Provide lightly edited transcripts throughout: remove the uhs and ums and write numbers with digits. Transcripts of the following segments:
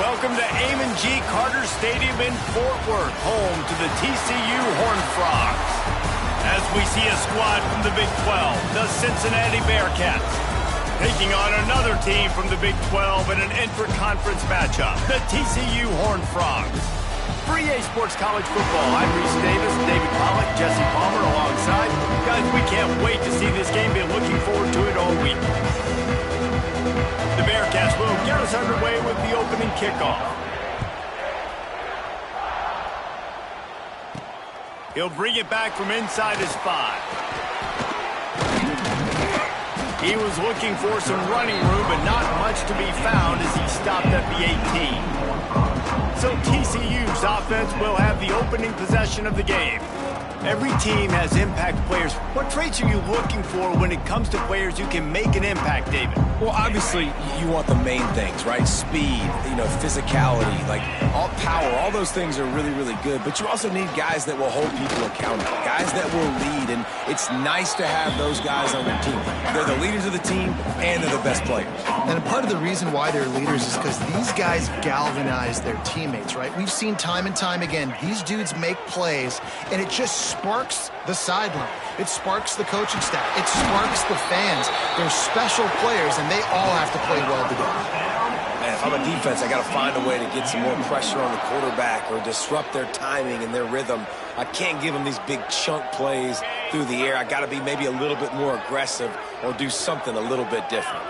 Welcome to Amon G. Carter Stadium in Fort Worth, home to the TCU Horned Frogs. As we see a squad from the Big 12, the Cincinnati Bearcats, taking on another team from the Big 12 in an intra-conference matchup, the TCU Horned Frogs. For EA Sports College Football, I'm Reese Davis, David Pollack, Jesse Palmer alongside. Guys, we can't wait to see this game. Been looking forward to it all week. The Bearcats will get us underway with the opening kickoff. He'll bring it back from inside his 5. He was looking for some running room, but not much to be found as he stopped at the 18. So TCU's offense will have the opening possession of the game. Every team has impact players. What traits are you looking for when it comes to players who can make an impact, David? Well, obviously, you want the main things, right? Speed, physicality, like all power. All those things are really, really good. But you also need guys that will hold people accountable, guys that will lead. And it's nice to have those guys on your team. They're the leaders of the team, and they're the best players. And part of the reason why they're leaders is because these guys galvanize their teammates, right? We've seen time and time again, these dudes make plays, and it just sparks the sideline. It sparks the coaching staff. It sparks the fans. They're special players, and they all have to play well together. Man, if I'm a defense, I got to find a way to get some more pressure on the quarterback or disrupt their timing and their rhythm. I can't give them these big chunk plays through the air. I got to be maybe a little bit more aggressive or do something a little bit different.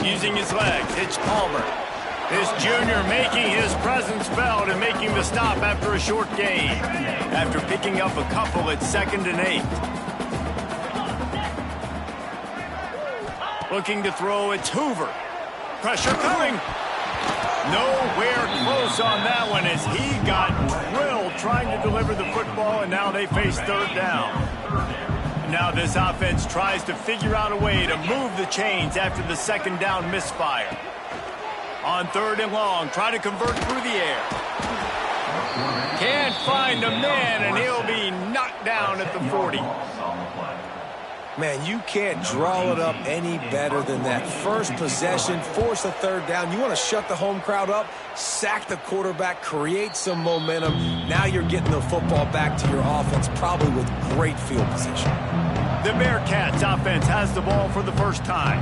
Using his legs, it's Palmer. This junior making his presence felt and making the stop after a short gain. After picking up a couple at 2nd and 8. Looking to throw, it's Hoover. Pressure coming. Nowhere close on that one as he got drilled trying to deliver the football, and now they face 3rd down. Now this offense tries to figure out a way to move the chains after the 2nd down misfire. On 3rd and long, try to convert through the air. Can't find a man, and he'll be knocked down at the 40. Man, you can't draw it up any better than that. First possession, force a 3rd down. You want to shut the home crowd up, sack the quarterback, create some momentum. Now you're getting the football back to your offense, probably with great field position. The Bearcats offense has the ball for the first time.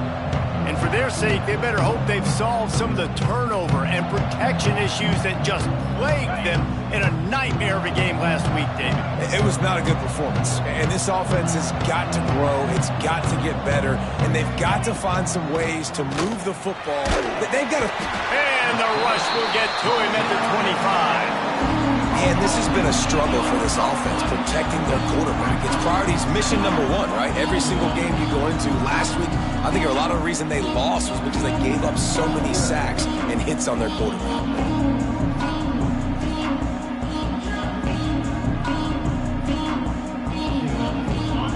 And for their sake, they better hope they've solved some of the turnover and protection issues that just plagued them in a nightmare of a game last week, David. It was not a good performance. And this offense has got to grow. It's got to get better. And they've got to find some ways to move the football. They've got to... And the rush will get to him at the 25. And this has been a struggle for this offense, protecting their quarterback. It's priorities, mission number 1, right? Every single game you go into. Last week, I think a lot of the reason they lost was because they gave up so many sacks and hits on their quarterback.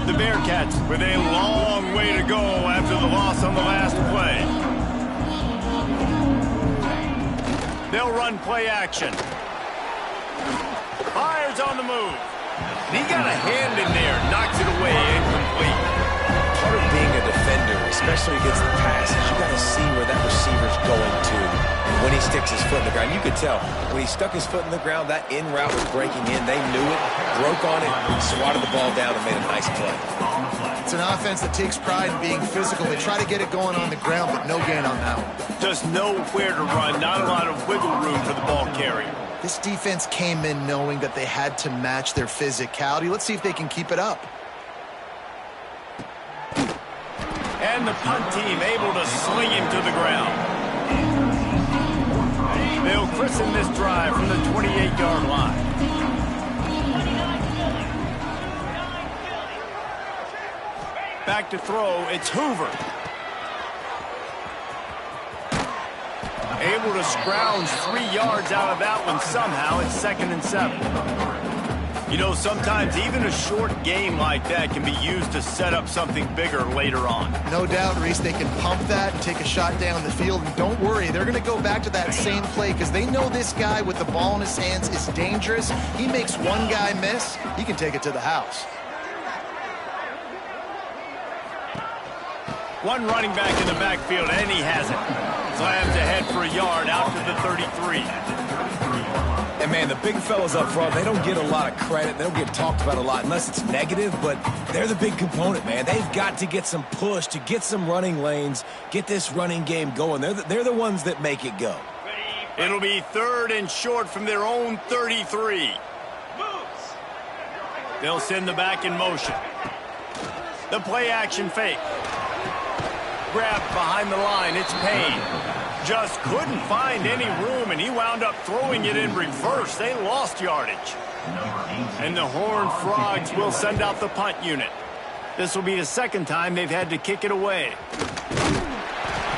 The Bearcats with a long way to go after the loss on the last play. They'll run play action. Fires on the move. And he got a hand in there, knocks it away, incomplete. Part of being a defender, especially against the pass, is you got to see where that receiver's going to. And when he sticks his foot in the ground, you could tell when he stuck his foot in the ground, that in route was breaking in. They knew it, broke on it, swatted the ball down, and made a nice play. It's an offense that takes pride in being physical. They try to get it going on the ground, but no gain on that one. Just nowhere to run, not a lot of wiggle room for the ball carrier. This defense came in knowing that they had to match their physicality. Let's see if they can keep it up. And the punt team able to sling him to the ground. They'll christen this drive from the 28-yard line. Back to throw, it's Hoover. Able to scrounge 3 yards out of that one somehow. It's 2nd and 7. You know, sometimes even a short game like that can be used to set up something bigger later on. No doubt, Reese, they can pump that and take a shot down the field. And don't worry, they're going to go back to that same play because they know this guy with the ball in his hands is dangerous. He makes one guy miss, he can take it to the house. One running back in the backfield, and he has it. slams ahead for a yard out to the 33. And, man, the big fellas up front, they don't get a lot of credit. They don't get talked about a lot unless it's negative, but they're the big component, man. They've got to get some push to get some running lanes, get this running game going. They're the ones that make it go. It'll be 3rd and short from their own 33. They'll send the back in motion. The play-action fake. Grabbed behind the line, it's Payne. Just couldn't find any room, and he wound up throwing it in reverse. They lost yardage. And the Horned Frogs will send out the punt unit. This will be the second time they've had to kick it away.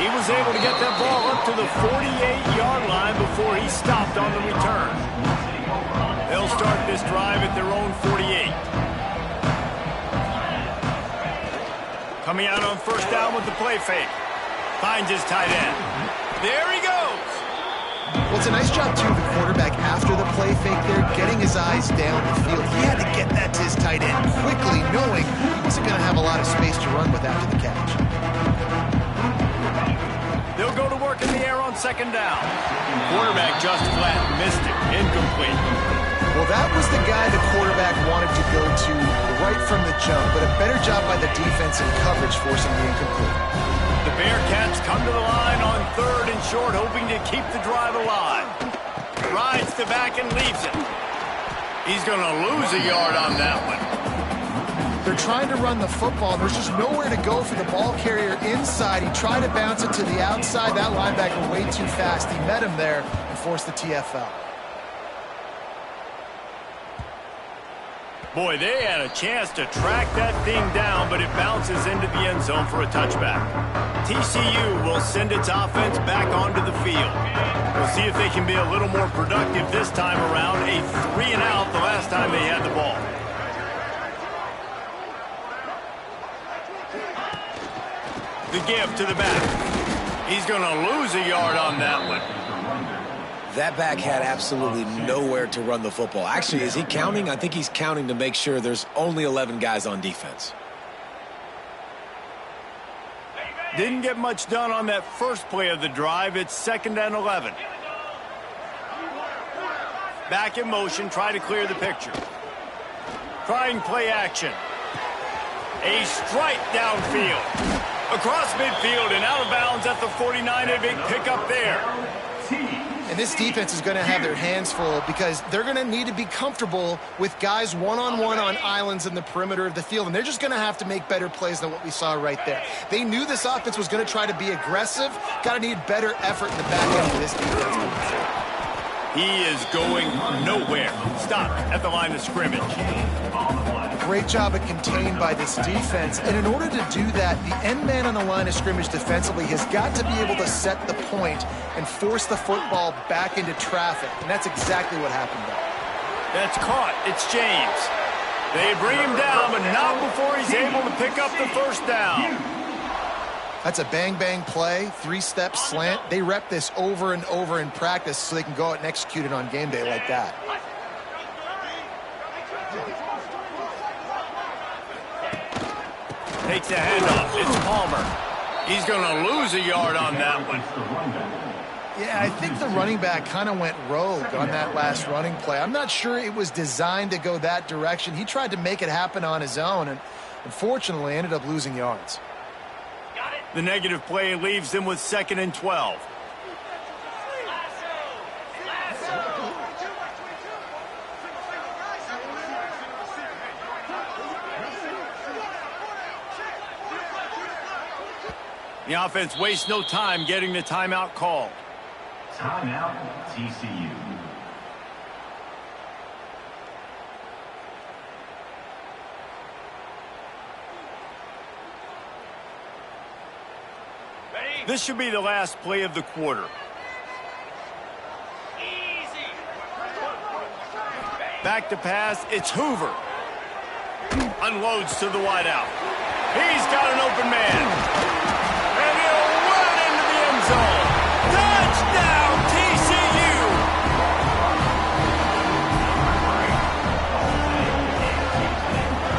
He was able to get that ball up to the 48-yard line before he stopped on the return. They'll start this drive at their own 48. Coming out on first down with the play fake. Finds his tight end. There he goes. Well, it's a nice job, too, the quarterback after the play fake there, getting his eyes down the field. He had to get that to his tight end quickly, knowing he wasn't going to have a lot of space to run with after the catch. They'll go to work in the air on second down. Quarterback just flat missed it. Incomplete. Well, that was the guy the quarterback wanted to go to right from the jump, but a better job by the defense in coverage forcing the incomplete. The Bearcats come to the line on 3rd and short, hoping to keep the drive alive. Rides the back and leaves it. He's going to lose a yard on that one. They're trying to run the football. There's just nowhere to go for the ball carrier inside. He tried to bounce it to the outside. That linebacker way too fast. He met him there and forced the TFL. Boy, they had a chance to track that thing down, but it bounces into the end zone for a touchback. TCU will send its offense back onto the field. We'll see if they can be a little more productive this time around. A 3-and-out the last time they had the ball. The give to the back. He's going to lose a yard on that one. That back had absolutely nowhere to run the football. Actually, is he counting? I think he's counting to make sure there's only 11 guys on defense. Didn't get much done on that first play of the drive. It's 2nd and 11. Back in motion, try to clear the picture. Trying play action. A strike downfield. Across midfield and out of bounds at the 49. A big pickup there. And this defense is going to have their hands full because they're going to need to be comfortable with guys one-on-one on islands in the perimeter of the field. And they're just going to have to make better plays than what we saw right there. They knew this offense was going to try to be aggressive. Got to need better effort in the back end of this defense. He is going nowhere. Stopped at the line of scrimmage. Great job of contained by this defense. And in order to do that, the end man on the line of scrimmage defensively has got to be able to set the point and force the football back into traffic. And that's exactly what happened there. That's caught. It's James. They bring him down, but not before he's able to pick up the first down. That's a bang-bang play, 3-step slant. They rep this over and over in practice so they can go out and execute it on game day like that. Takes a handoff. It's Palmer. He's going to lose a yard on that one. Yeah, I think the running back kind of went rogue on that last running play. I'm not sure it was designed to go that direction. He tried to make it happen on his own and unfortunately ended up losing yards. The negative play leaves them with 2nd and 12. The offense wastes no time getting the timeout called. Timeout, TCU. This should be the last play of the quarter. Back to pass, it's Hoover. Unloads to the wideout. He's got an open man. And he'll run into the end zone. Touchdown, TCU!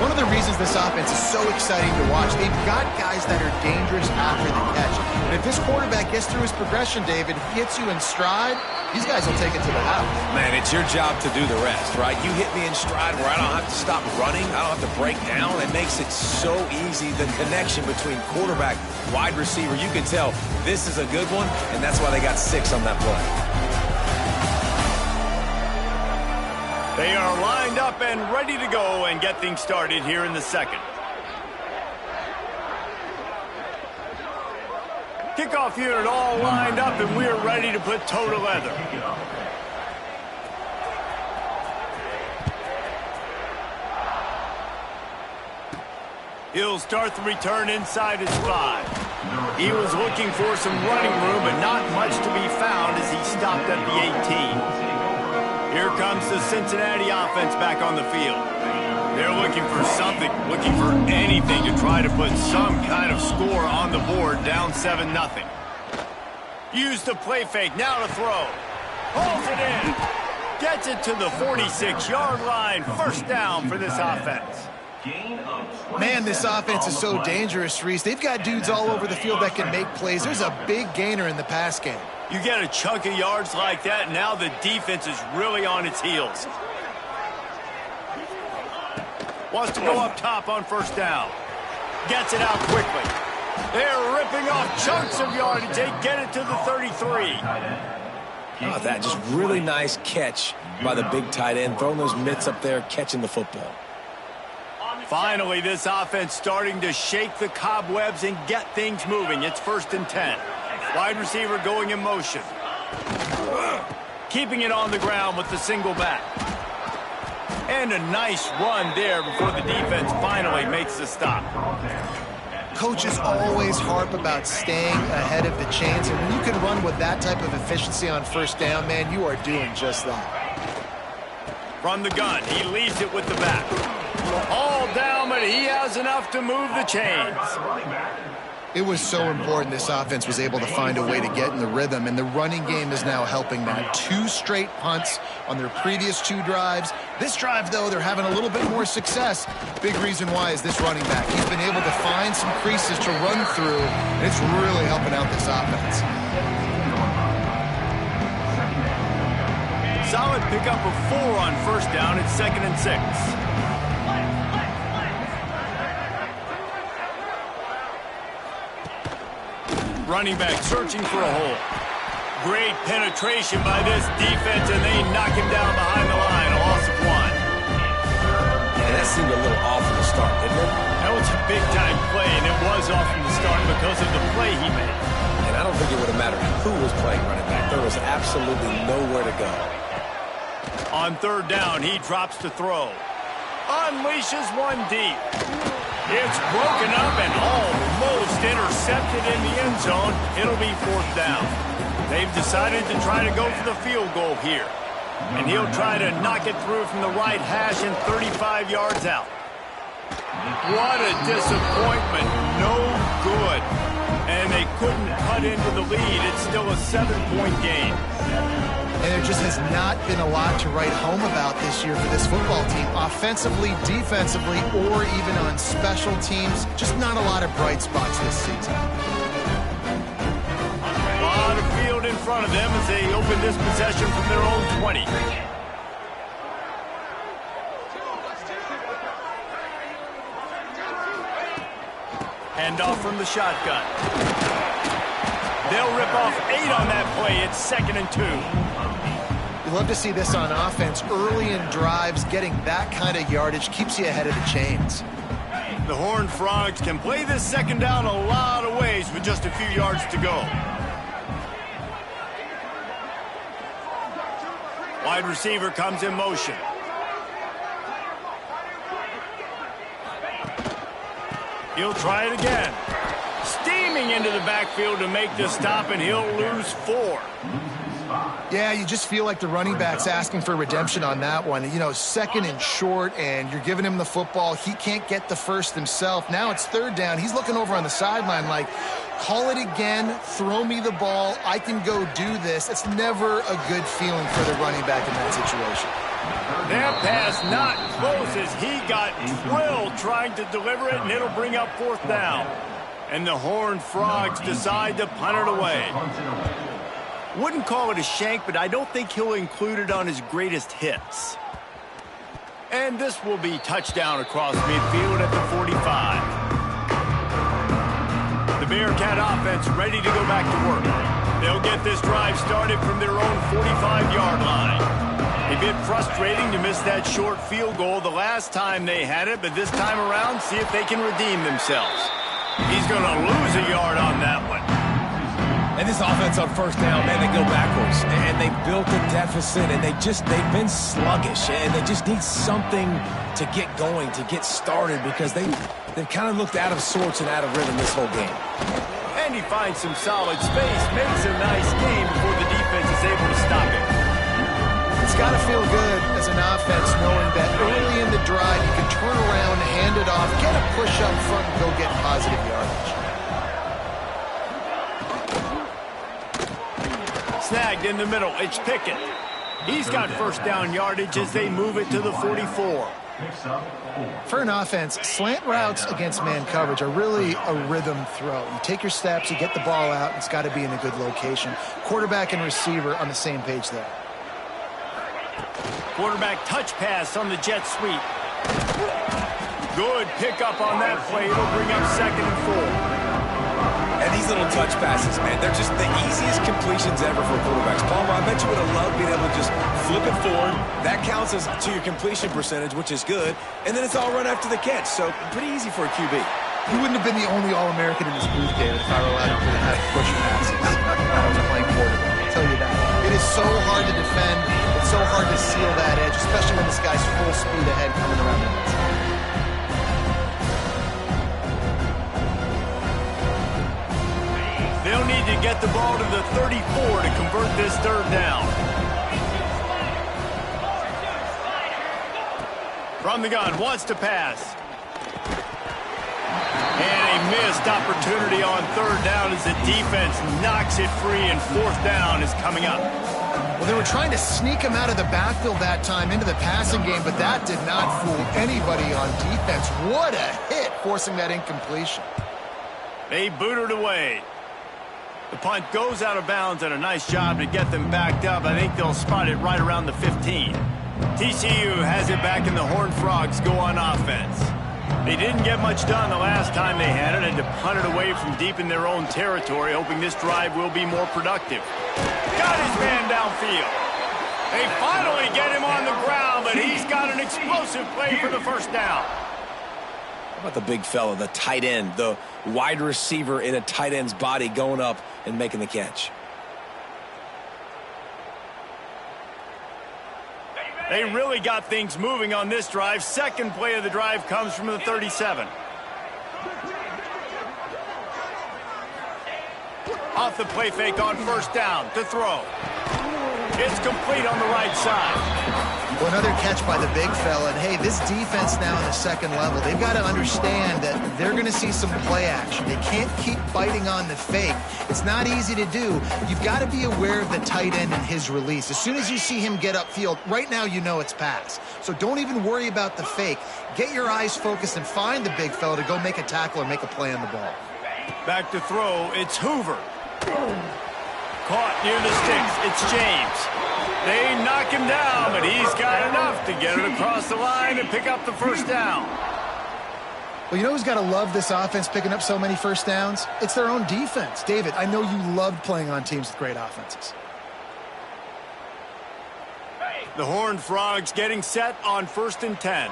One of the reasons this offense is so exciting to watch. They've got guys that are dangerous after the catch. And if this quarterback gets through his progression, David, hits you in stride, these guys will take it to the house. Man, it's your job to do the rest, right? You hit me in stride where I don't have to stop running. I don't have to break down. It makes it so easy, the connection between quarterback, wide receiver. You can tell this is a good one, and that's why they got 6 on that play. They are lined up and ready to go and get things started here in the second. Kickoff unit all lined up, and we're ready to put toe to leather. He'll start the return inside his 5. He was looking for some running room, but not much to be found as he stopped at the 18. Here comes the Cincinnati offense back on the field. They're looking for something, looking for anything to try to put some kind of score on the board, down 7-0. Use the play fake, now to throw. Holds it in. Gets it to the 46-yard line. First down for this offense. Man, this offense is so dangerous, Reese. They've got dudes all over the field that can make plays. There's a big gainer in the pass game. You get a chunk of yards like that, now the defense is really on its heels. Wants to go up top on first down. Gets it out quickly. They're ripping off chunks of yardage. They get it to the 33. Oh, that just really nice catch by the big tight end, throwing those mitts up there, catching the football. Finally, this offense starting to shake the cobwebs and get things moving. It's 1st and 10. Wide receiver going in motion. Keeping it on the ground with the single back. And a nice run there before the defense finally makes the stop. Coaches always harp about staying ahead of the chains, and when you can run with that type of efficiency on first down, man, you are doing just that. From the gun, he leaves it with the back. All down, but he has enough to move the chains. It was so important this offense was able to find a way to get in the rhythm, and the running game is now helping that. 2 straight punts on their previous 2 drives. This drive, though, they're having a little bit more success. Big reason why is this running back. He's been able to find some creases to run through, and it's really helping out this offense. Solid pickup of 4 on first down. It's 2nd and 6. Running back searching for a hole. Great penetration by this defense, and they knock him down behind the line. A loss of 1. Yeah, that seemed a little off from the start, didn't it? That was a big-time play, and it was off from the start because of the play he made. And I don't think it would have mattered who was playing running back. There was absolutely nowhere to go. On 3rd down, he drops to throw. Unleashes one deep. It's broken up and almost intercepted in the end zone. It'll be 4th down. They've decided to try to go for the field goal here. And he'll try to knock it through from the right hash and 35 yards out. What a disappointment. No good. And they couldn't cut into the lead. It's still a 7-point game. And there just has not been a lot to write home about this year for this football team. Offensively, defensively, or even on special teams. Just not a lot of bright spots this season. A lot of field in front of them as they open this possession from their own 20. Handoff from the shotgun. They'll rip off 8 on that play. It's 2nd and 2. You love to see this on offense. Early in drives, getting that kind of yardage keeps you ahead of the chains. The Horned Frogs can play this 2nd down a lot of ways with just a few yards to go. Wide receiver comes in motion. He'll try it again. Steaming into the backfield to make the stop, and he'll lose 4. Yeah, you just feel like the running back's asking for redemption on that one. You know, 2nd and short, and you're giving him the football. He can't get the first himself. Now it's 3rd down. He's looking over on the sideline like, call it again, throw me the ball, I can go do this. It's never a good feeling for the running back in that situation. That pass not close as he got drilled trying to deliver it, and it'll bring up 4th down. And the Horned Frogs decide to punt it away. Wouldn't call it a shank, but I don't think he'll include it on his greatest hits. And this will be touchdown across midfield at the 45. The Bearcat offense ready to go back to work. They'll get this drive started from their own 45-yard line. A bit frustrating to miss that short field goal the last time they had it, but this time around, see if they can redeem themselves. He's going to lose a yard on that one. And this offense on 1st down, man, they go backwards. And they've built a deficit, and they've been sluggish. And they just need something to get going, to get started, because they've kind of looked out of sorts and out of rhythm this whole game. And he finds some solid space, makes a nice game before the defense is able to stop him. It's got to feel good as an offense knowing that early in the drive you can turn around, hand it off, get a push up front, and go get positive yardage. Snagged in the middle. It's Pickett. He's got 1st down yardage as they move it to the 44. For an offense, slant routes against man coverage are really a rhythm throw. You take your steps, you get the ball out, and it's got to be in a good location. Quarterback and receiver on the same page there. Quarterback touch pass on the jet sweep. Good pickup on that play. It'll bring up 2nd and 4. And these little touch passes, man, they're just the easiest completions ever for quarterbacks. Palmer, I bet you would have loved being able to just flip it forward. That counts as to your completion percentage, which is good. And then it's all run after the catch, so pretty easy for a QB. He wouldn't have been the only All-American in this booth, David, if I were allowed to have push passes. I was playing quarterback, I'll tell you that. It is so hard to defend. It's so hard to seal that edge, especially when this guy's full speed ahead coming around the outside. They'll need to get the ball to the 34 to convert this 3rd down. From the gun, wants to pass. And a missed opportunity on 3rd down as the defense knocks it free, and 4th down is coming up. Well, they were trying to sneak him out of the backfield that time into the passing game, but that did not fool anybody on defense. What a hit, forcing that incompletion. They boot it away. The punt goes out of bounds, and a nice job to get them backed up. I think they'll spot it right around the 15. TCU has it back, and the Horned Frogs go on offense. They didn't get much done the last time they had it, and to punt it away from deep in their own territory, hoping this drive will be more productive. Got his man downfield. They finally get him on the ground, but he's got an explosive play for the 1st down. How about the big fella, the tight end, the wide receiver in a tight end's body going up and making the catch? They really got things moving on this drive. 2nd play of the drive comes from the 37. Off the play fake on 1st down to throw. It's complete on the right side. Well, another catch by the big fella. And, hey, this defense now in the 2nd level, they've got to understand that they're going to see some play action. They can't keep biting on the fake. It's not easy to do. You've got to be aware of the tight end and his release. As soon as you see him get upfield, right now you know it's pass. So don't even worry about the fake. Get your eyes focused and find the big fella to go make a tackle or make a play on the ball. Back to throw. It's Hoover. Caught near the sticks. It's James. They knock him down, but he's got enough to get it across the line and pick up the 1st down. Well, you know who's got to love this offense picking up so many 1st downs? It's their own defense. David, I know you loved playing on teams with great offenses. The Horned Frogs getting set on 1st and 10.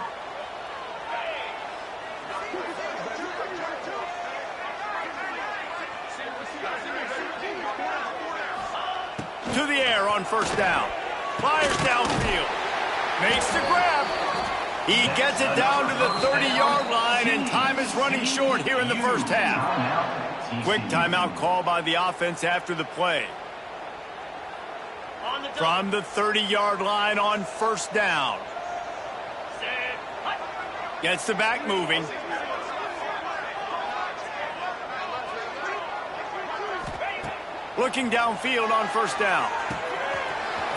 To the air on 1st down. Fires downfield. Makes the grab. He gets it down to the 30-yard line, and time is running short here in the 1st half. Quick timeout call by the offense after the play. From the 30-yard line on 1st down. Gets the back moving. Looking downfield on 1st down.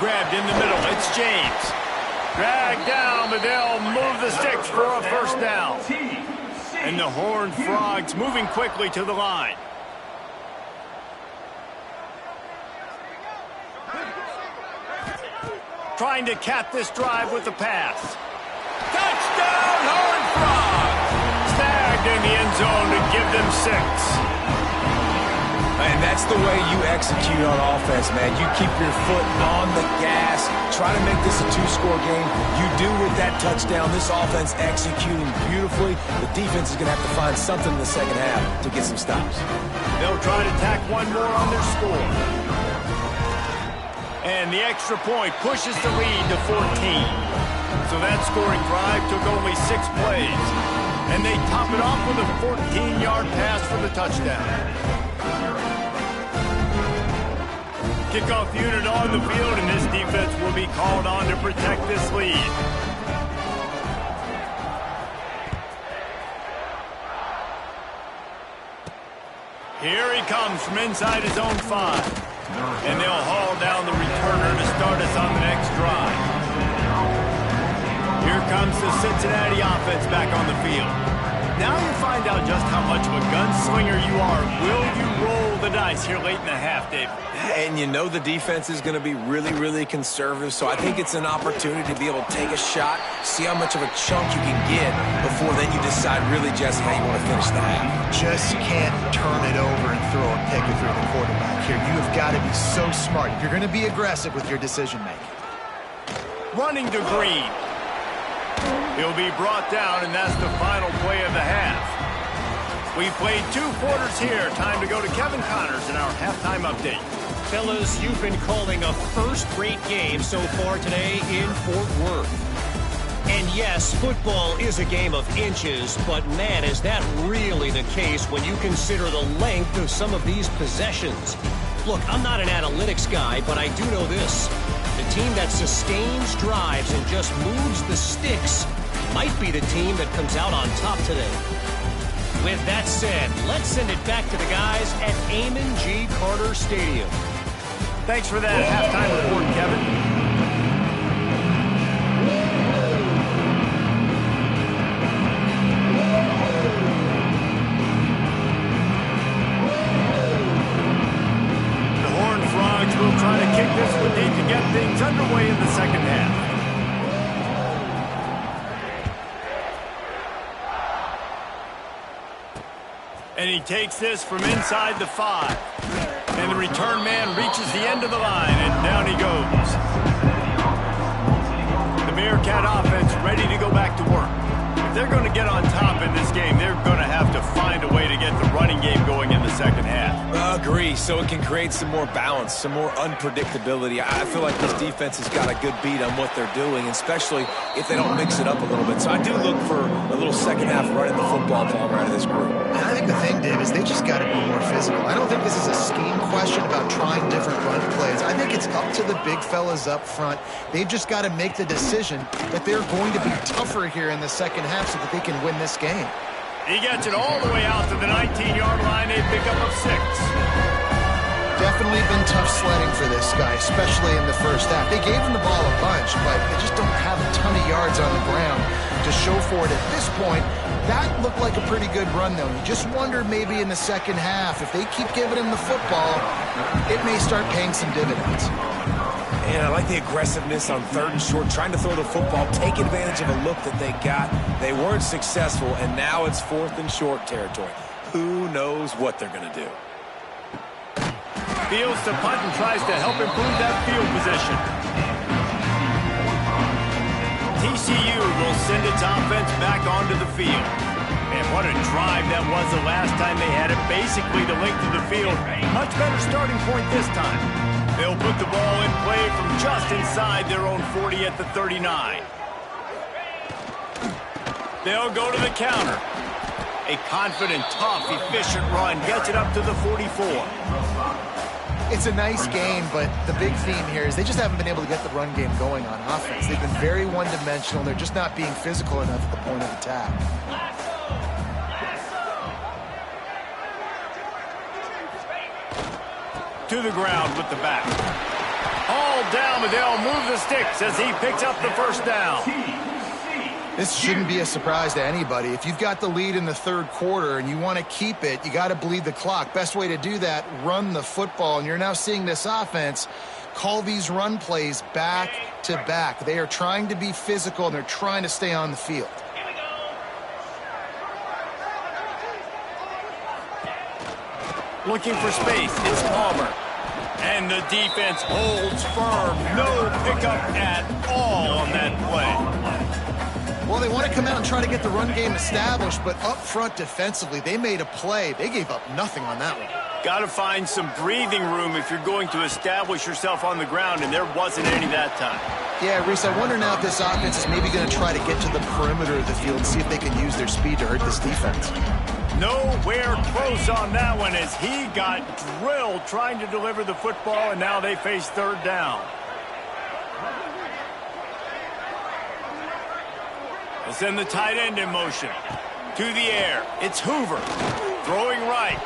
Grabbed in the middle. It's James. Dragged down, but they'll move the sticks for a first down. And the Horned Frogs moving quickly to the line. Trying to cap this drive with the pass. Touchdown, Horned Frogs! Snagged in the end zone to give them 6. And that's the way you execute on offense, man. You keep your foot on the gas, try to make this a 2-score game. You do with that touchdown. This offense executing beautifully. The defense is going to have to find something in the second half to get some stops. They'll try to tack one more on their score. And the extra point pushes the lead to 14. So that scoring drive took only 6 plays. And they top it off with a 14-yard pass for the touchdown. Kickoff unit on the field, and this defense will be called on to protect this lead. Here he comes from inside his own 5. And they'll haul down the returner to start us on the next drive. Here comes the Cincinnati offense back on the field. Now you find out just how much of a gunslinger you are. Will you roll the dice here late in the half, David? And you know the defense is going to be really, really conservative, so I think it's an opportunity to be able to take a shot, see how much of a chunk you can get before then you decide really just how you want to finish the half. Just can't turn it over and throw a pick through the quarterback here. You have got to be so smart if you're going to be aggressive with your decision-making. Running to Green. He'll be brought down, and that's the final play of the half. We've played 2 quarters here. Time to go to Kevin Connors in our halftime update. Fellas, you've been calling a first-rate game so far today in Fort Worth. And yes, football is a game of inches, but man, is that really the case when you consider the length of some of these possessions. Look, I'm not an analytics guy, but I do know this. The team that sustains drives and just moves the sticks might be the team that comes out on top today. With that said, let's send it back to the guys at Amon G. Carter Stadium. Thanks for that halftime report, Kevin. The Horned Frogs will try to kick this one deep to get things underway in the second half. And he takes this from inside the 5. And the return man reaches the end of the line, and down he goes. The Bearcat offense ready to go back to work. If they're going to get on top in this game, they're going to have to find a way to get the running game going in the second half. Agree, so it can create some more balance, some more unpredictability. I feel like this defense has got a good beat on what they're doing, especially if they don't mix it up a little bit. So I do look for a little second half running the football ball out of this group. I think the thing, Dave, is they just got to be more physical. I don't think this is a scheme question about trying different run plays. I think it's up to the big fellas up front. They've just got to make the decision that they're going to be tougher here in the second half so that they can win this game. He gets it all the way out to the 19-yard line, a pickup of 6. Definitely been tough sledding for this guy, especially in the first half. They gave him the ball a bunch, but they just don't have a ton of yards on the ground to show for it at this point. That looked like a pretty good run, though. You just wonder maybe in the second half, if they keep giving him the football, it may start paying some dividends. And I like the aggressiveness on 3rd and short, trying to throw the football, take advantage of a look that they got. They weren't successful, and now it's 4th and short territory. Who knows what they're going to do? Fields to punt and tries to help improve that field position. TCU will send its offense back onto the field. And what a drive that was the last time they had it, basically the length of the field. Much better starting point this time. They'll put the ball in play from just inside their own 40 at the 39. They'll go to the counter. A confident, tough, efficient run gets it up to the 44. It's a nice game, but the big theme here is they just haven't been able to get the run game going on offense. They've been very one-dimensional. They're just not being physical enough at the point of attack. To the ground with the back. All down, but they'll move the sticks as he picks up the first down. This shouldn't be a surprise to anybody. If you've got the lead in the third quarter and you want to keep it, you got to bleed the clock. Best way to do that, run the football. And you're now seeing this offense call these run plays back to back. They are trying to be physical, and they're trying to stay on the field. Looking for space, it's Palmer. And the defense holds firm. No pickup at all on that play. Well, they want to come out and try to get the run game established, but up front defensively, they made a play. They gave up nothing on that one. Got to find some breathing room if you're going to establish yourself on the ground, and there wasn't any that time. Yeah, Reese, I wonder now if this offense is maybe going to try to get to the perimeter of the field and see if they can use their speed to hurt this defense. Nowhere close on that one as he got drilled trying to deliver the football, and now they face third down. They'll send the tight end in motion. To the air. It's Hoover. Throwing right.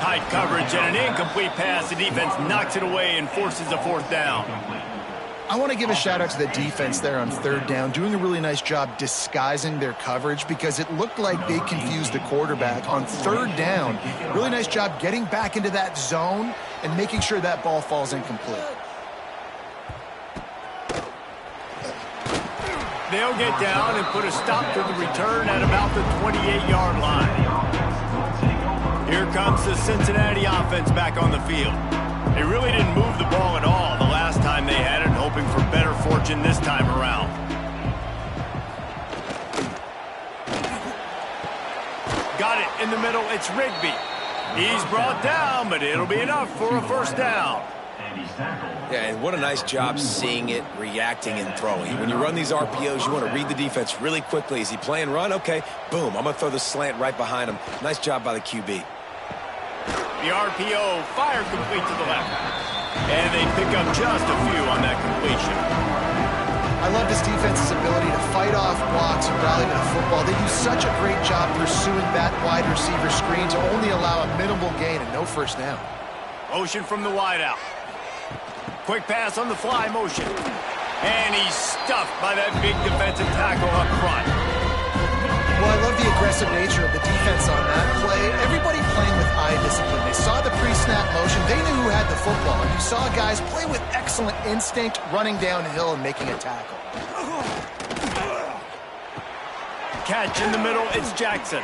Tight coverage and an incomplete pass. The defense knocks it away and forces a fourth down. I want to give a shout out to the defense there on third down, doing a really nice job disguising their coverage because it looked like they confused the quarterback on third down. Really nice job getting back into that zone and making sure that ball falls incomplete. They'll get down and put a stop to the return at about the 28-yard line. Here comes the Cincinnati offense back on the field. They really didn't move the ball at all the last time they had it, hoping for better fortune this time around. Got it in the middle. It's Rigby. He's brought down, but it'll be enough for a first down. Yeah, and what a nice job seeing it, reacting, and throwing. When you run these RPOs, you want to read the defense really quickly. Is he playing run? Okay, boom. I'm going to throw the slant right behind him. Nice job by the QB. The RPO fired complete to the left. And they pick up just a few on that completion. I love this defense's ability to fight off blocks and rally to the football. They do such a great job pursuing that wide receiver screen to only allow a minimal gain and no first down. Motion from the wideout. Quick pass on the fly motion. And he's stuffed by that big defensive tackle up front. Well, I love the aggressive nature of the defense on that play. Everybody playing with eye discipline. They saw the pre-snap motion. They knew who had the football. And you saw guys play with excellent instinct, running downhill and making a tackle. Catch in the middle, it's Jackson.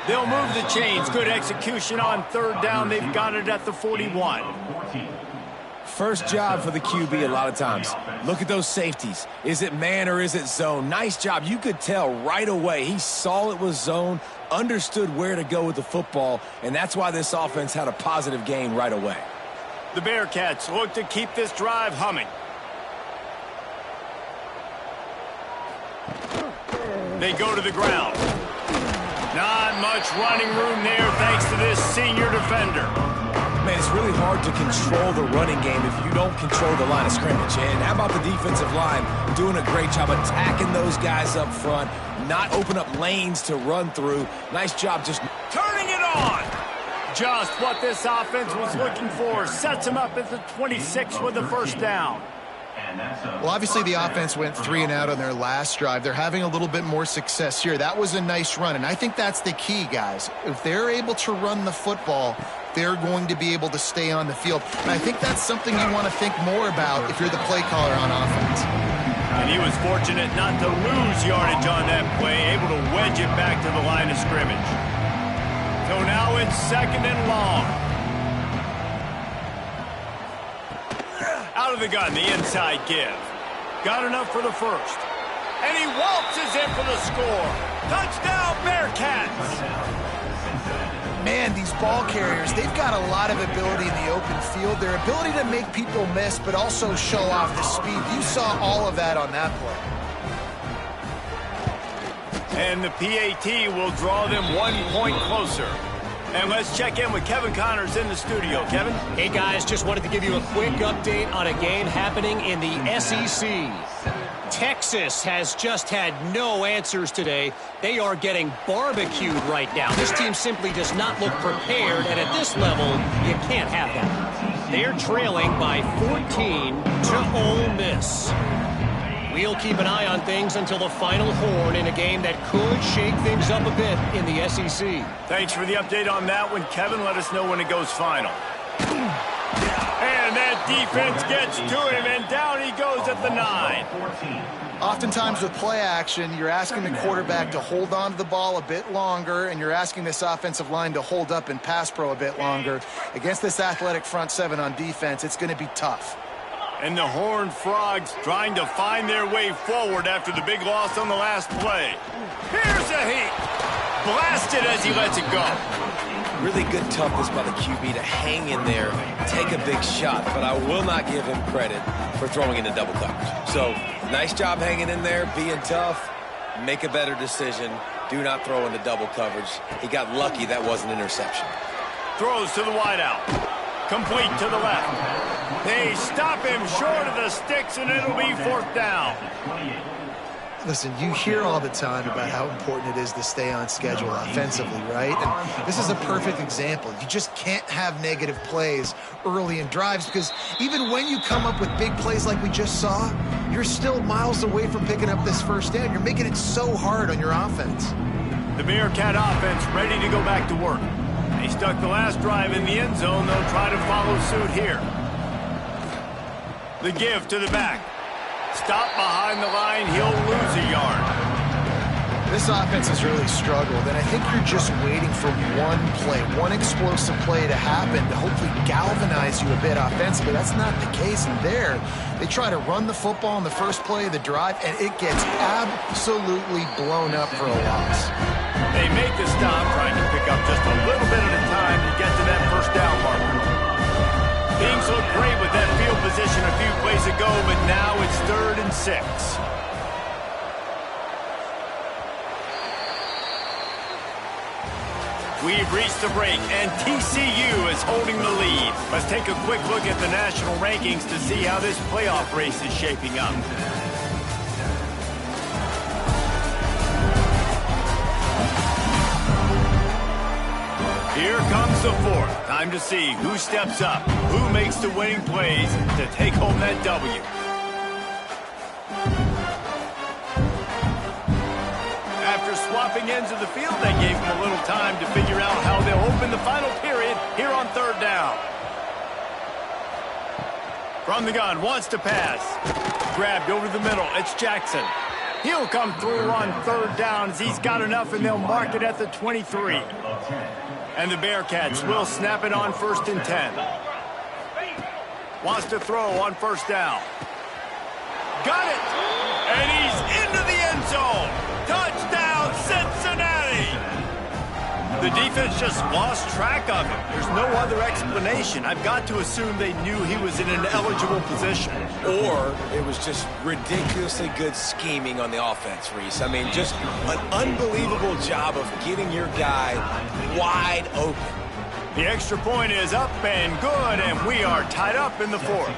They'll move the chains. Good execution on third down. They've got it at the 41. First job for the QB a lot of times. Look at those safeties. Is it man or is it zone? Nice job. You could tell right away. He saw it was zone, understood where to go with the football, and that's why this offense had a positive gain right away. The Bearcats look to keep this drive humming. They go to the ground. Not much running room there thanks to this senior defender. Man, it's really hard to control the running game if you don't control the line of scrimmage. And how about the defensive line doing a great job attacking those guys up front, not open up lanes to run through. Nice job just turning it on. Just what this offense was looking for. Sets him up at the 26 with the first down. Well, obviously the offense went 3 and out on their last drive. They're having a little bit more success here. That was a nice run, and I think that's the key, guys. If they're able to run the football, they're going to be able to stay on the field. And I think that's something you want to think more about if you're the play caller on offense. And he was fortunate not to lose yardage on that play, able to wedge it back to the line of scrimmage. So now it's second and long. Out of the gun, the inside give. Got enough for the first. And he waltzes in for the score. Touchdown, Bearcats! Man, these ball carriers, they've got a lot of ability in the open field. Their ability to make people miss, but also show off the speed. You saw all of that on that play. And the PAT will draw them 1 point closer. And let's check in with Kevin Connors in the studio. Kevin? Hey, guys, just wanted to give you a quick update on a game happening in the SEC. Texas has just had no answers today. They are getting barbecued right now. This team simply does not look prepared, and at this level, you can't have that. They're trailing by 14 to Ole Miss. We'll keep an eye on things until the final horn in a game that could shake things up a bit in the SEC. Thanks for the update on that one, Kevin. Let us know when it goes final. And that defense gets to him, and down he goes at the 9. Oftentimes with play action, you're asking the quarterback to hold on to the ball a bit longer, and you're asking this offensive line to hold up in pass pro a bit longer. Against this athletic front seven on defense, it's going to be tough. And the Horned Frogs trying to find their way forward after the big loss on the last play. Here's a heat. Blasted as he lets it go. Really good toughness by the QB to hang in there, take a big shot, but I will not give him credit for throwing into double coverage. So, nice job hanging in there, being tough, make a better decision, do not throw into double coverage. He got lucky that was an interception. Throws to the wideout. Complete to the left. They stop him short of the sticks, and it'll be 4th down. Listen, you hear all the time about how important it is to stay on schedule offensively, right? And this is a perfect example. You just can't have negative plays early in drives because even when you come up with big plays like we just saw, you're still miles away from picking up this first down. You're making it so hard on your offense. The Bearcat offense ready to go back to work. They stuck the last drive in the end zone. They'll try to follow suit here. The give to the back. Stop behind the line. He'll lose a yard. This offense has really struggled, and I think you're just waiting for one play, one explosive play to happen to hopefully galvanize you a bit offensively. That's not the case in there. They try to run the football in the first play of the drive, and it gets absolutely blown up for a loss. They make the stop, trying to pick up just a little bit at a time to get to that first down marker. Things look great with that field position a few plays ago, but now it's 3rd and 6. We've reached the break, and TCU is holding the lead. Let's take a quick look at the national rankings to see how this playoff race is shaping up. Here comes the 4th. Time to see who steps up, who makes the winning plays to take home that W. After swapping ends of the field, they gave him a little time to figure out how they'll open the final period here on 3rd down. From the gun, wants to pass. Grabbed over the middle. It's Jackson. He'll come through on 3rd down as he's got enough, and they'll mark it at the 23. And the Bearcats will snap it on 1st and 10. Wants to throw on 1st down. Got it! And he's into the end zone. Touchdown, Cincinnati! The defense just lost track of him. There's no other explanation. I've got to assume they knew he was in an eligible position. Or it was just ridiculously good scheming on the offense, Reese. I mean, just an unbelievable job of getting your guy wide open. The extra point is up and good, and we are tied up in the 4th.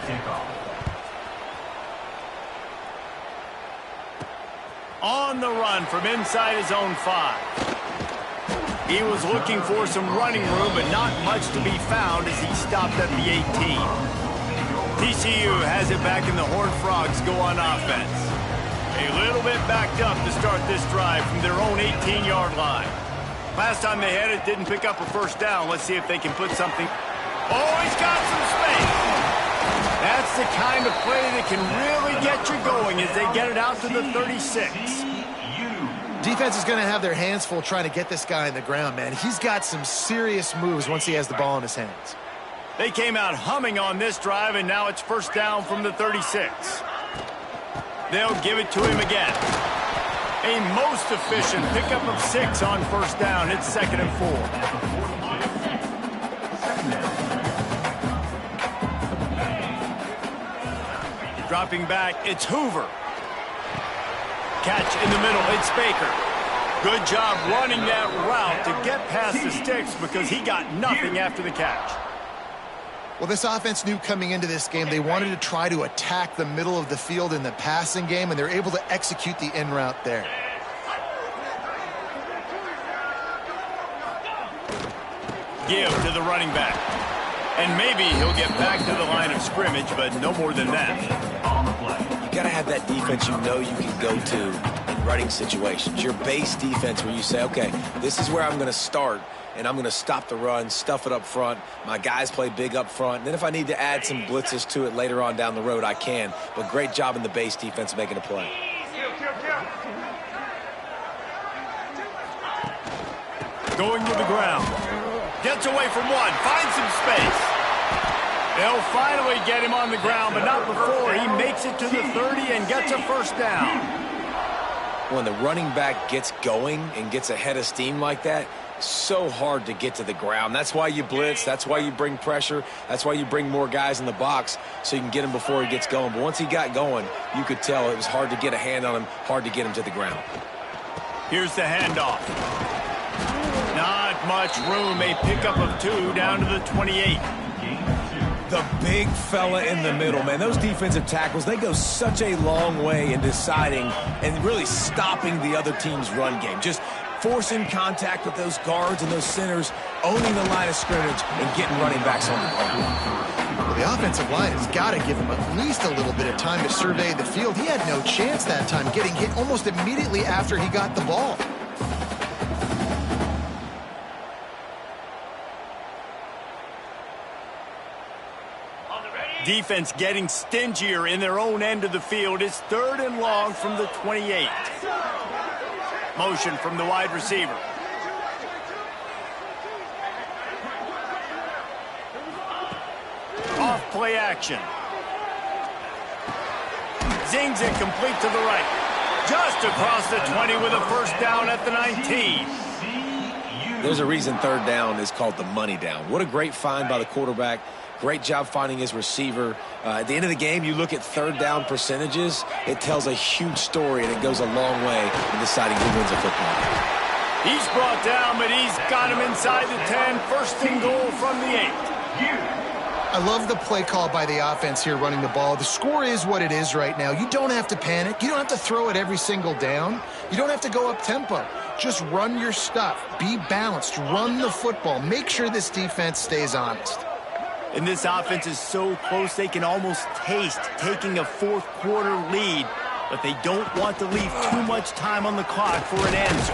On the run from inside his own 5. He was looking for some running room, but not much to be found as he stopped at the 18. TCU has it back, and the Horned Frogs go on offense. A little bit backed up to start this drive from their own 18-yard line. Last time they had it, didn't pick up a 1st down. Let's see if they can put something. Oh, he's got some space. That's the kind of play that can really get you going as they get it out to the 36. Defense is going to have their hands full trying to get this guy in the ground, man. He's got some serious moves once he has the ball in his hands. They came out humming on this drive, and now it's 1st down from the 36. They'll give it to him again. A most efficient pickup of 6 on 1st down. It's 2nd and 4. Dropping back, it's Hoover. Catch in the middle, it's Baker. Good job running that route to get past the sticks because he got nothing after the catch. Well, this offense knew coming into this game they wanted to try to attack the middle of the field in the passing game, and they're able to execute the in route there. Give to the running back. And maybe he'll get back to the line of scrimmage, but no more than that. You got to have that defense you know you can go to in running situations. Your base defense where you say, okay, this is where I'm going to start, and I'm going to stop the run, stuff it up front. My guys play big up front. And then if I need to add some blitzes to it later on down the road, I can. But great job in the base defense making a play. Going to the ground. Gets away from one. Finds some space. They'll finally get him on the ground, but not before he makes it to the 30 and gets a first down. When the running back gets going and gets ahead of steam like that, so hard to get to the ground. That's why you blitz. That's why you bring pressure. That's why you bring more guys in the box so you can get him before he gets going. But once he got going, you could tell it was hard to get a hand on him, hard to get him to the ground. Here's the handoff. Not much room. A pickup of 2 down to the 28. The big fella in the middle, man. Those defensive tackles, they go such a long way in deciding and really stopping the other team's run game. Just forcing contact with those guards and those centers, owning the line of scrimmage, and getting running backs on the ground. Well, the offensive line has got to give him at least a little bit of time to survey the field. He had no chance that time, getting hit almost immediately after he got the ball. Defense getting stingier in their own end of the field. It's 3rd and long from the 28. Motion from the wide receiver. Off play action. Zings it complete to the right. Just across the 20 with a first down at the 19. There's a reason 3rd down is called the money down. What a great find by the quarterback. Great job finding his receiver. At the end of the game, you look at 3rd down percentages. It tells a huge story, and it goes a long way in deciding who wins a football game. He's brought down, but he's got him inside the 10. 1st and goal from the 8. I love the play call by the offense here running the ball. The score is what it is right now. You don't have to panic. You don't have to throw it every single down. You don't have to go up tempo. Just run your stuff. Be balanced. Run the football. Make sure this defense stays honest. And this offense is so close they can almost taste taking a 4th quarter lead, but they don't want to leave too much time on the clock for an answer.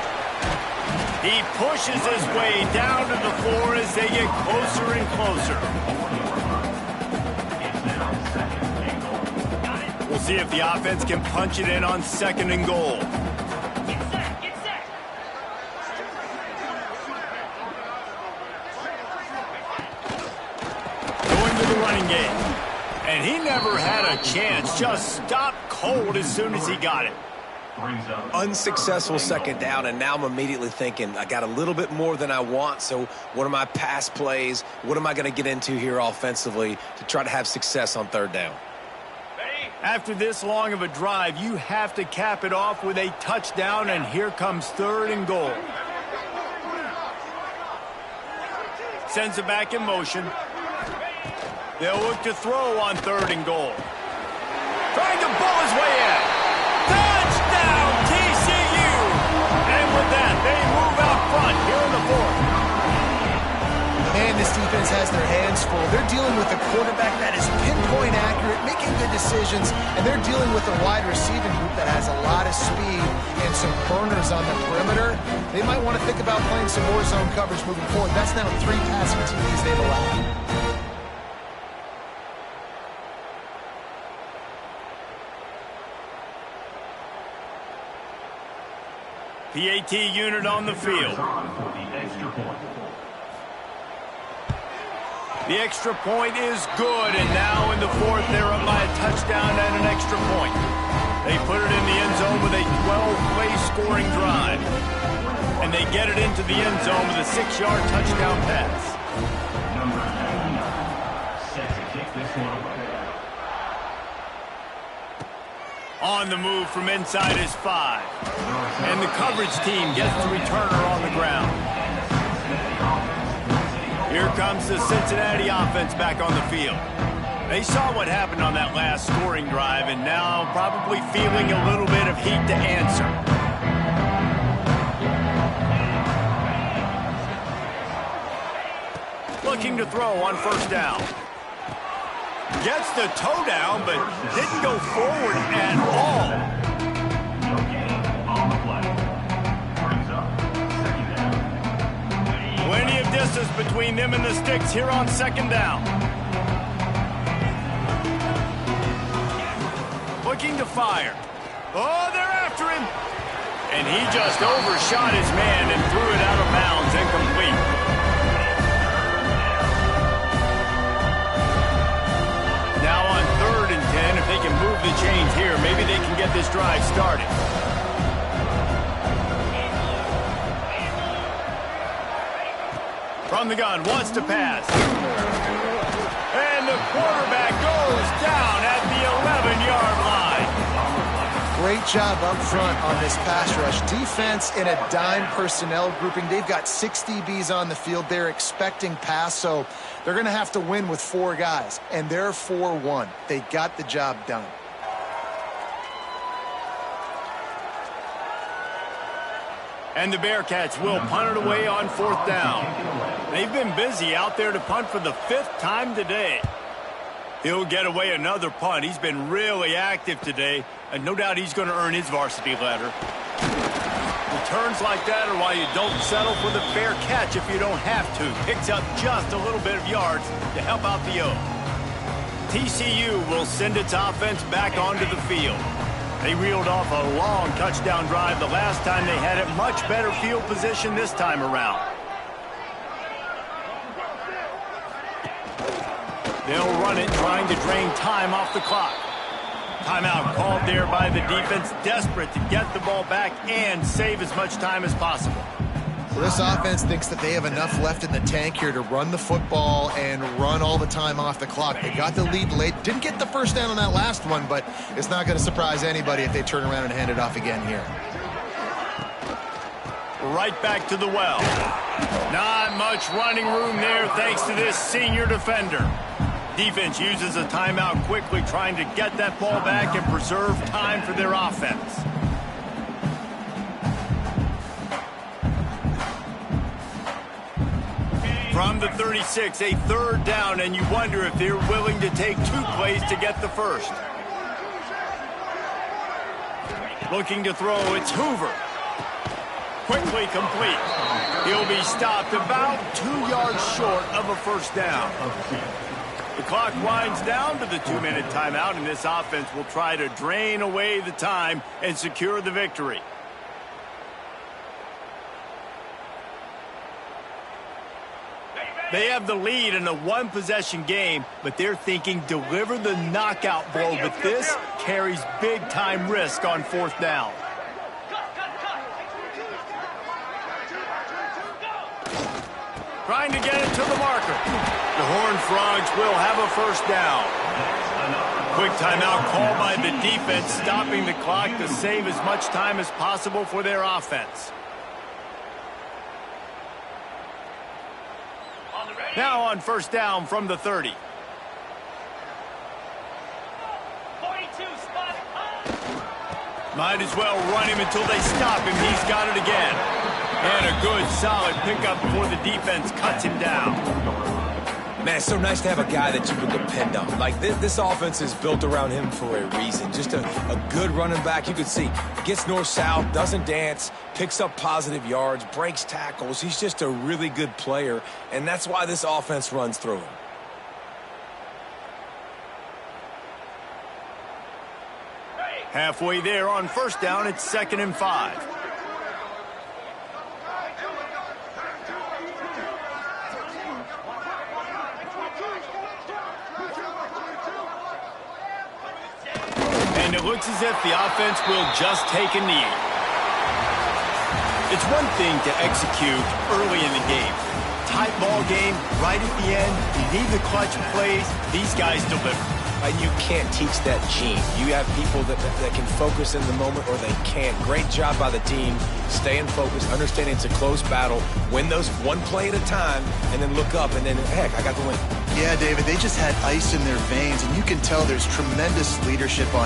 He pushes his way down to the floor as they get closer and closer. We'll see if the offense can punch it in on 2nd and goal. Running game. And he never had a chance. Just stopped cold as soon as he got it. Unsuccessful 2nd down, and now I'm immediately thinking, I got a little bit more than I want, so what are my pass plays? What am I going to get into here offensively to try to have success on 3rd down? After this long of a drive, you have to cap it off with a touchdown, and here comes 3rd and goal. Sends it back in motion. They'll look to throw on 3rd and goal. Trying to pull his way in. Touchdown, TCU! And with that, they move out front here in the 4th. Man, this defense has their hands full. They're dealing with a quarterback that is pinpoint accurate, making good decisions, and they're dealing with a wide receiving group that has a lot of speed and some burners on the perimeter. They might want to think about playing some more zone coverage moving forward. That's now 3 passing TDs they've allowed. PAT unit on the field. The extra point is good, and now in the 4th, they're up by a touchdown and an extra point. They put it in the end zone with a 12-play scoring drive. And they get it into the end zone with a 6-yard touchdown pass. Number 99 set to kick this one away. On the move from inside his 5. And the coverage team gets the returner on the ground. Here comes the Cincinnati offense back on the field. They saw what happened on that last scoring drive and now probably feeling a little bit of heat to answer. looking to throw on first down. Gets the toe down, but didn't go forward at all. No gain on the play. Brings up second down. Plenty of distance between them and the sticks here on second down. Looking to fire. Oh, they're after him. And he just overshot his man and threw it out of bounds, incomplete. Now on 3rd and 10, if they can move the chains here, maybe they can get this drive started. From the gun, wants to pass. And the quarterback goes down at the 11-yard line. Great job up front on this pass rush. Defense in a dime personnel grouping. They've got 6 DBs on the field. They're expecting pass, so they're going to have to win with 4 guys. And they're 4-1. They got the job done. And the Bearcats will punt it away on 4th down. They've been busy out there to punt for the 5th time today. He'll get away another punt. He's been really active today, and no doubt he's going to earn his varsity letter. Returns like that are why you don't settle for the fair catch if you don't have to. Picks up just a little bit of yards to help out the O. TCU will send its offense back onto the field. They reeled off a long touchdown drive the last time they had it. Much better field position this time around. They'll run it, trying to drain time off the clock. Timeout called there by the defense, desperate to get the ball back and save as much time as possible. So this offense thinks that they have enough left in the tank here to run the football and run all the time off the clock. They got the lead late. Didn't get the first down on that last one, but it's not going to surprise anybody if they turn around and hand it off again here. Right back to the well. Not much running room there thanks to this senior defender. Defense uses a timeout quickly, trying to get that ball back and preserve time for their offense. From the 36, a 3rd down, and you wonder if they're willing to take 2 plays to get the first. Looking to throw, it's Hoover. Quickly complete. He'll be stopped about 2 yards short of a first down. The clock winds down to the 2-minute timeout, and this offense will try to drain away the time and secure the victory. They have the lead in a 1-possession game, but they're thinking deliver the knockout blow, but this carries big-time risk on 4th down. Trying to get it to the marker. The Horned Frogs will have a first down. Quick timeout called by the defense, stopping the clock to save as much time as possible for their offense. Now on first down from the 30. Might as well run him until they stop him. He's got it again. And a good, solid pickup before the defense cuts him down. Man, it's so nice to have a guy that you can depend on. Like, this offense is built around him for a reason. Just a good running back. You can see, gets north-south, doesn't dance, picks up positive yards, breaks tackles. He's just a really good player, and that's why this offense runs through him. Halfway there on first down, it's 2nd and 5. And it looks as if the offense will just take a knee. It's one thing to execute early in the game. Tight ball game, right at the end, you need the clutch plays. These guys deliver. You can't teach that gene. You have people that can focus in the moment, or they can't. Great job by the team, staying focused, understanding it's a close battle, win those 1 play at a time, and then look up, and then, heck, I got the win. Yeah, David, they just had ice in their veins, and you can tell there's tremendous leadership on